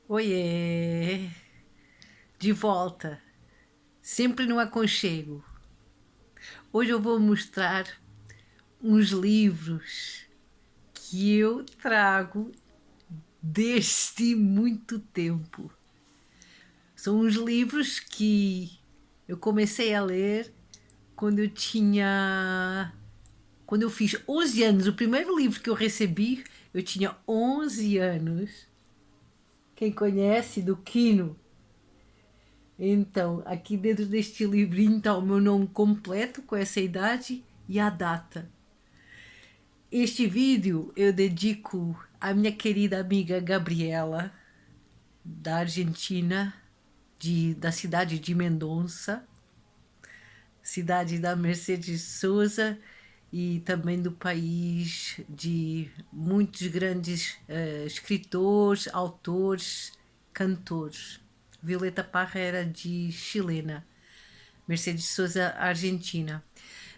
Oiê! De volta, sempre no aconchego. Hoje eu vou mostrar uns livros que eu trago desde muito tempo. São uns livros que eu comecei a ler quando eu tinha. Quando eu fiz 11 anos. O primeiro livro que eu recebi, eu tinha 11 anos. Quem conhece do Quino? Então, aqui dentro deste livrinho está o meu nome completo com essa idade e a data. Este vídeo eu dedico à minha querida amiga Gabriela, da Argentina, da cidade de Mendonça, cidade da Mercedes Souza e também do país de muitos grandes escritores, autores, cantores. Violeta Parra era de chilena, Mercedes Souza, argentina.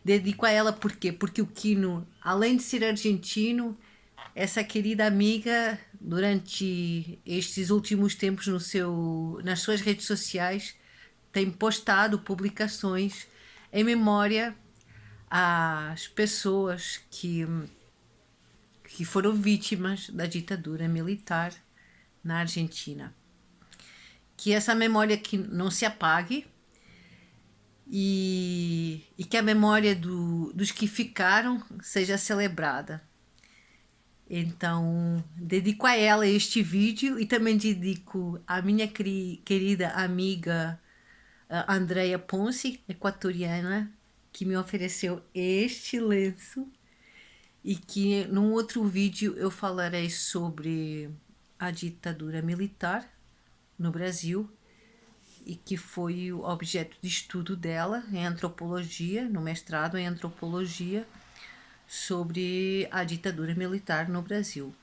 Dedico a ela por quê? Porque o Quino, além de ser argentino, essa querida amiga, durante estes últimos tempos nas suas redes sociais, tem postado publicações em memória às pessoas que foram vítimas da ditadura militar na Argentina. Que essa memória que não se apague, e que a memória dos que ficaram seja celebrada. Então, dedico a ela este vídeo e também dedico à minha querida amiga Andrea Ponce, equatoriana, que me ofereceu este lenço e que num outro vídeo eu falarei sobre a ditadura militar no Brasil e que foi o objeto de estudo dela em antropologia, no mestrado em antropologia, sobre a ditadura militar no Brasil.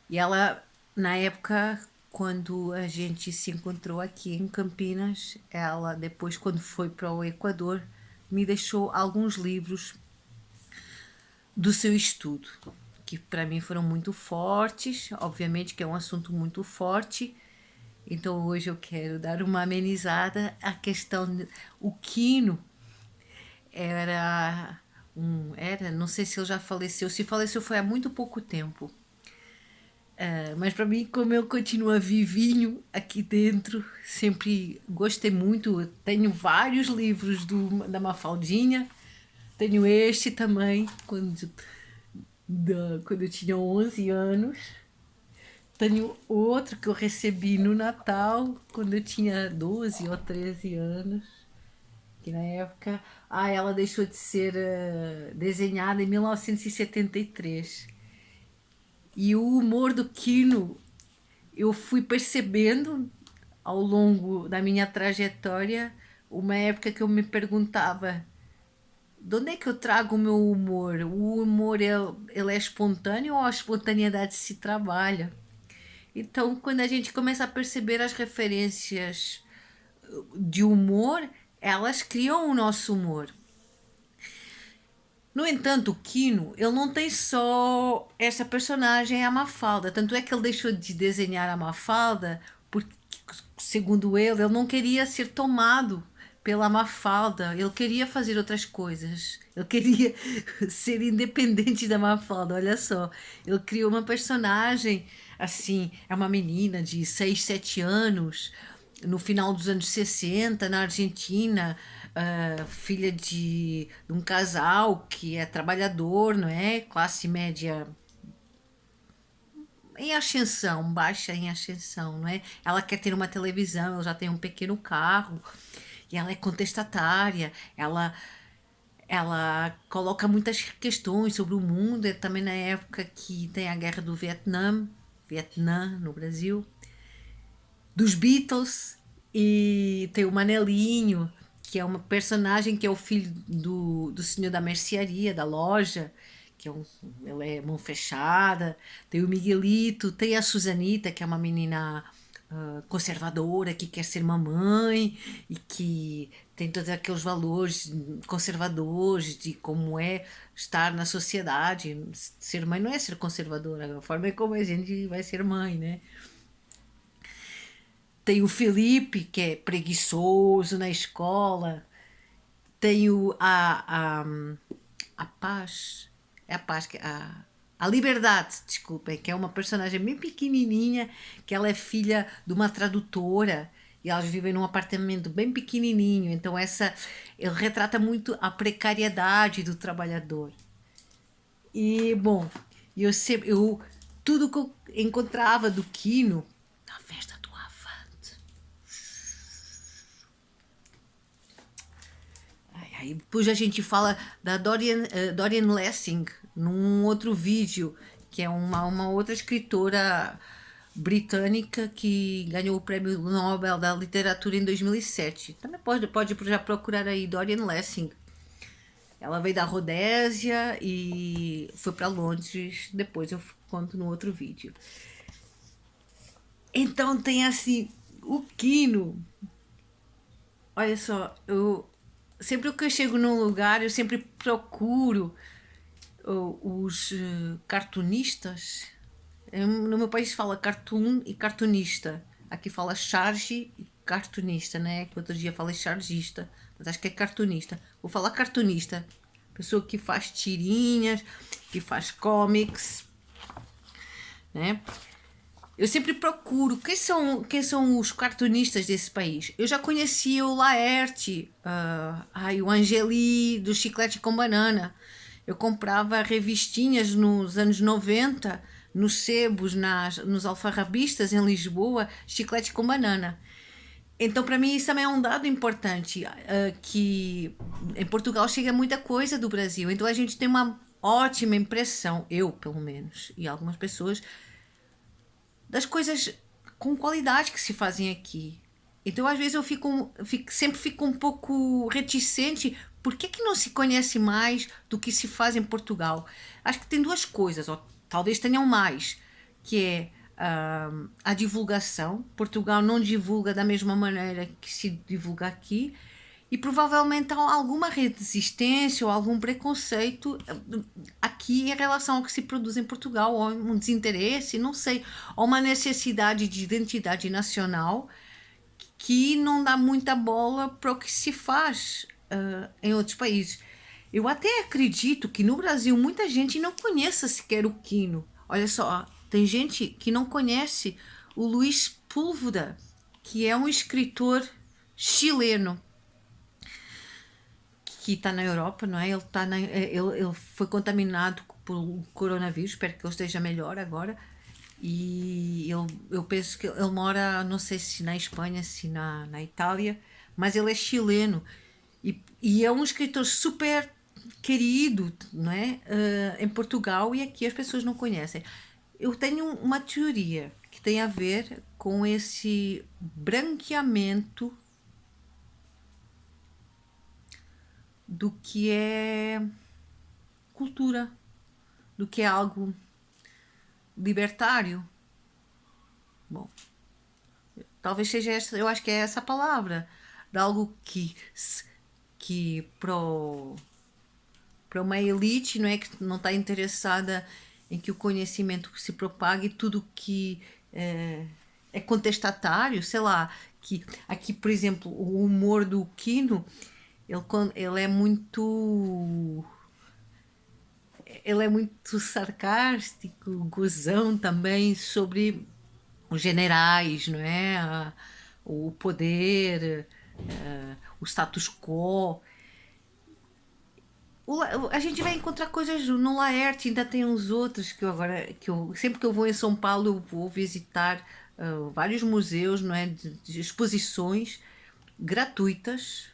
E ela, na época, quando a gente se encontrou aqui em Campinas, ela, depois, quando foi para o Equador, me deixou alguns livros do seu estudo, que para mim foram muito fortes, obviamente que é um assunto muito forte. Então hoje eu quero dar uma amenizada à questão. O Quino não sei se ele já faleceu, se faleceu foi há muito pouco tempo. Mas para mim, como ele continua vivinho aqui dentro, sempre gostei muito. Eu tenho vários livros da Mafaldinha, tenho este também, quando eu tinha 11 anos. Tenho outro que eu recebi no Natal, quando eu tinha 12 ou 13 anos, que na época ela deixou de ser desenhada em 1973. E o humor do Quino eu fui percebendo ao longo da minha trajetória, uma época que eu me perguntava de onde é que eu trago o meu humor? O humor ele é espontâneo ou a espontaneidade se trabalha? Então, quando a gente começa a perceber as referências de humor, elas criam o nosso humor. No entanto, o Quino, ele não tem só essa personagem, a Mafalda. Tanto é que ele deixou de desenhar a Mafalda porque, segundo ele não queria ser tomado pela Mafalda. Ele queria fazer outras coisas. Ele queria ser independente da Mafalda. Olha só, ele criou uma personagem assim, é uma menina de 6 7 anos, no final dos anos 60 na Argentina, filha de um casal que é trabalhador, não é? Classe média em ascensão, baixa em ascensão, não é? Ela quer ter uma televisão, ela já tem um pequeno carro e ela é contestatária, ela coloca muitas questões sobre o mundo, é também na época que tem a guerra do Vietnã no Brasil, dos Beatles, e tem o Manelinho, que é uma personagem que é o filho do senhor da mercearia, da loja, ele é mão fechada. Tem o Miguelito, tem a Susanita, que é uma menina conservadora, que quer ser mamãe e que tem todos aqueles valores conservadores de como é estar na sociedade. Ser mãe não é ser conservadora, a forma é como a gente vai ser mãe, né? Tem o Felipe, que é preguiçoso na escola. Tem a Paz. É a Paz, a Liberdade, desculpem, que é uma personagem bem pequenininha, que ela é filha de uma tradutora e elas vivem num apartamento bem pequenininho. Então ele retrata muito a precariedade do trabalhador. E bom, eu tudo que eu encontrava do Quino na festa do Avante. Aí depois a gente fala da Dorian Lessing num outro vídeo, que é uma outra escritora britânica que ganhou o Prêmio Nobel da Literatura em 2007. Também pode já procurar aí Dorian Lessing. Ela veio da Rodésia e foi para Londres. Depois eu conto no outro vídeo. Então tem assim, o Quino. Olha só, eu sempre que eu chego num lugar, eu sempre procuro os cartunistas. No meu país fala cartoon e cartunista. Aqui fala charge e cartunista, né? Que outro dia falei chargista, mas acho que é cartunista. Vou falar cartunista. Pessoa que faz tirinhas, que faz cómics, né? Eu sempre procuro quem são os cartunistas desse país. Eu já conhecia o Laerte, o Angeli do Chiclete com Banana. Eu comprava revistinhas nos anos 90 nos sebos, nos alfarrabistas em Lisboa, Chiclete com Banana. Então, para mim, isso também é um dado importante, que em Portugal chega muita coisa do Brasil. Então, a gente tem uma ótima impressão, eu pelo menos, e algumas pessoas, das coisas com qualidade que se fazem aqui. Então, às vezes, sempre fico um pouco reticente. Por que não se conhece mais do que se faz em Portugal? Acho que tem duas coisas, ou talvez tenham mais, que é a divulgação. Portugal não divulga da mesma maneira que se divulga aqui. E provavelmente há alguma resistência ou algum preconceito aqui em relação ao que se produz em Portugal, ou um desinteresse, não sei, ou uma necessidade de identidade nacional que não dá muita bola para o que se faz em outros países. Eu até acredito que no Brasil muita gente não conheça sequer o Quino. Olha só, tem gente que não conhece o Luís Púlveda, que é um escritor chileno que está na Europa, não é? Ele foi contaminado por coronavírus, espero que ele esteja melhor agora. E eu penso que ele mora, não sei se na Espanha, se na Itália, mas ele é chileno e é um escritor super querido, não é? Em Portugal, e aqui as pessoas não conhecem. Eu tenho uma teoria que tem a ver com esse branqueamento do que é cultura, do que é algo libertário. Bom, talvez seja essa, eu acho que é essa a palavra, de algo que para uma elite, não é, que não está interessada em que o conhecimento se propague, tudo que é contestatário, sei lá, que aqui, por exemplo, o humor do Quino, ele é muito, ele é muito sarcástico, gozão também sobre os generais, não é? O poder, o status quo. A gente vai encontrar coisas no Laerte, ainda tem uns outros sempre que eu vou em São Paulo eu vou visitar vários museus, não é? De exposições gratuitas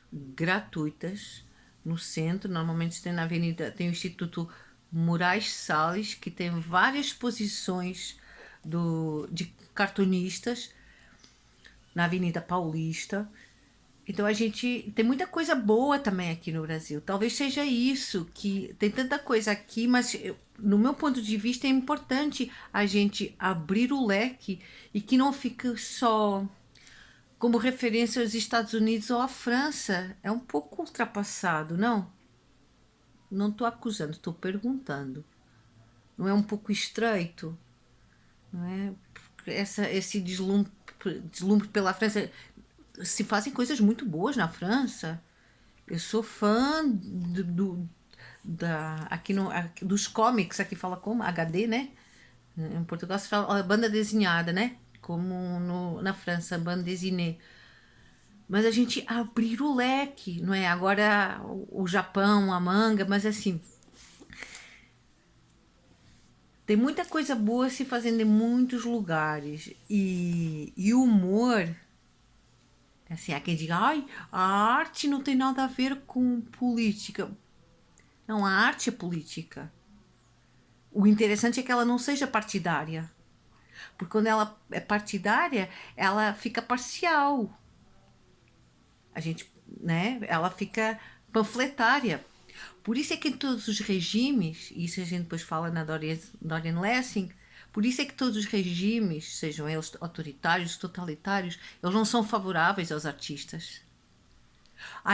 no centro. Normalmente tem na Avenida, tem o Instituto Moraes Salles, que tem várias exposições de cartunistas na Avenida Paulista. Então a gente tem muita coisa boa também aqui no Brasil. Talvez seja isso, que tem tanta coisa aqui, mas no meu ponto de vista é importante a gente abrir o leque e que não fique só como referência aos Estados Unidos ou à França. É um pouco ultrapassado, não? Não estou acusando, estou perguntando. Não é um pouco estreito? Não é? Esse deslumbre. deslumbre pela França. Se fazem coisas muito boas na França. Eu sou fã dos cómics, aqui fala como? HD, né? Em Portugal se fala banda desenhada, né? Como na França, banda dessinée. Mas a gente abrir o leque, não é? Agora o Japão, a manga, mas assim, tem muita coisa boa se fazendo em muitos lugares. E o humor, assim, há quem diga, ai, a arte não tem nada a ver com política. Não, a arte é política. O interessante é que ela não seja partidária. Porque quando ela é partidária, ela fica parcial. A gente, né? Ela fica panfletária. Por isso é que em todos os regimes, e isso a gente depois fala na Dorian Lessing, por isso é que todos os regimes, sejam eles autoritários, totalitários, eles não são favoráveis aos artistas.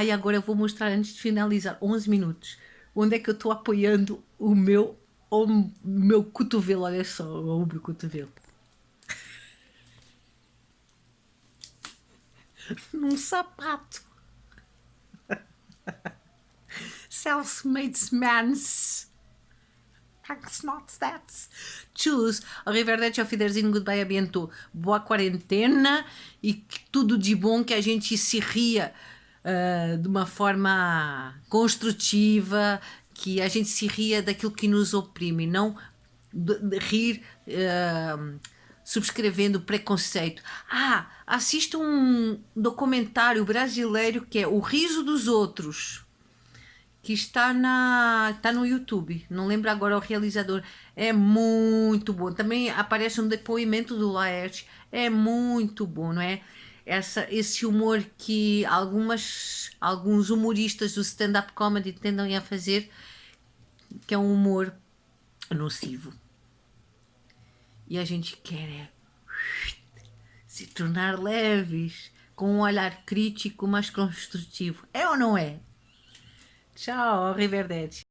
E agora eu vou mostrar, antes de finalizar, 11 minutos, onde é que eu estou apoiando o meu cotovelo, olha só, o ombro cotovelo. Num sapato. Self-made mans. Thanks not that. Tschüss. Arrivederci, auf Wiedersehen, goodbye, a bientôt. Boa quarentena e que tudo de bom, que a gente se ria de uma forma construtiva, que a gente se ria daquilo que nos oprime, não de rir subscrevendo preconceito. Assista um documentário brasileiro que é O Riso dos Outros, que está no YouTube. Não lembro agora o realizador. É muito bom. Também aparece um depoimento do Laerte. É muito bom, não é? Esse humor que alguns humoristas do stand-up comedy tendem a fazer, que é um humor nocivo. E a gente quer se tornar leves, com um olhar crítico, mas construtivo. É ou não é? Tchau, arrivederci.